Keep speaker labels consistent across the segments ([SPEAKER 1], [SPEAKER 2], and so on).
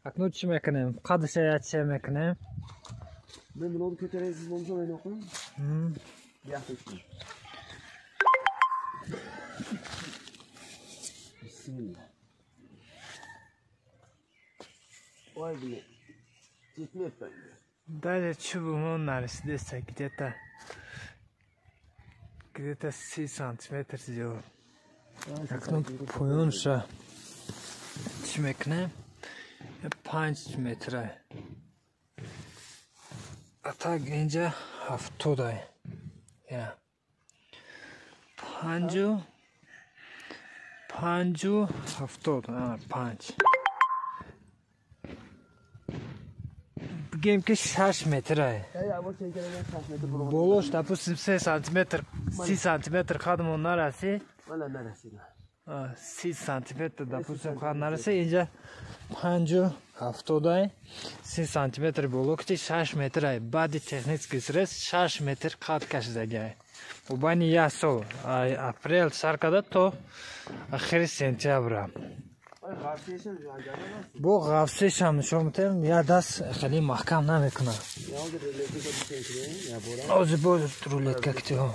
[SPEAKER 1] Akno چی میکنیم؟ قدش یا چی میکنیم؟
[SPEAKER 2] من بلاد kötü siz olmuşsa ben okuyayım. Yaklaştım. Bismillah. Vay be. Gitme hep ben.
[SPEAKER 1] Даже чубом нарисуется где-то 6 сантиметров сделал. Акно поюнша چی میکنیم؟ 5 متره. اتاق اینجا 70 یا 5 و 70 5 بگیم که 6 متره. بولوش допустим 3 سانتیمتر 30 سانتیمتر خودمون نرسید.
[SPEAKER 2] ولی نرسید.
[SPEAKER 1] 30 سانتیمتر допустим خواهد نرسه اینجا 5 و 70 30 سانتیمتر بلوکتی 6 متره. بعد تکنیکی سرس 6 متر خط کشیده و بانی یک سال اپریل سرکده تا آخر سپتامبر. بو غافسش هم شما میتونم یا دست خیلی محکم نمیکنه. از بود رولت کتی ها.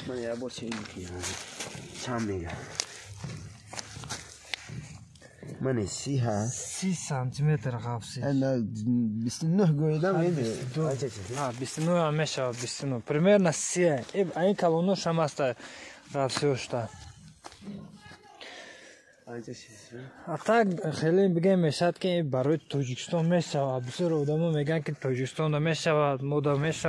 [SPEAKER 2] من یه بار چه میکنم؟ چند میگه؟ من 30 هست.
[SPEAKER 1] 30 سانتیمتر غافسش.
[SPEAKER 2] انا 29 گویدم اینه.
[SPEAKER 1] 29 همیشه 29. Примерно 30. این کلونو شما است غافسش تا. А так خیلی بگم میشد که برای تاجیکستان میشه. بسیار آدما میگن که تاجیکستان میشه مودا میشه.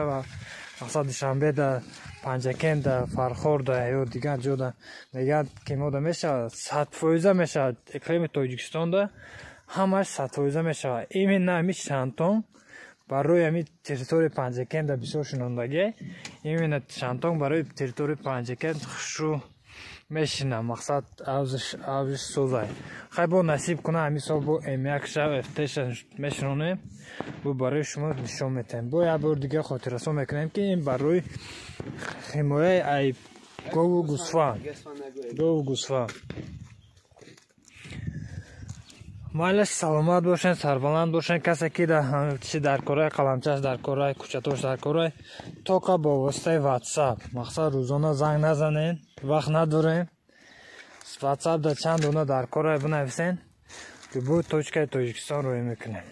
[SPEAKER 1] مقصد شنبه در پنجکن در فرخورد یا دیگر جا میگن که مودا میشه 100% میشه. اقلیم تاجیکستان ده همش 100% میشه. این نمی شانتون برای همین تریتوری پنجکن در بسیار شنوندگی. این شانتون برای تریتوری پنجکن خشو میشینه. مقصد آوزش سوزای خیلی با نصیب کنه همین سال با امیک شب افتشن میشنونه و برای شما نشون میتیم. با یه بار دیگه خاطرسو میکنیم که این برای حمایه ای گو و گوسفند مالش سلامت باشن سربلند باشن. کسی که در کارهای قلمچش در کارهای کوچتوش در کارهای توقع با واسطه واتساپ مقصد روزانه زنگ نزنین وقت ندارین واتساپ در چند دونه در کارهای بنویسین که بود توچکه تاجیکستان روی میکنیم.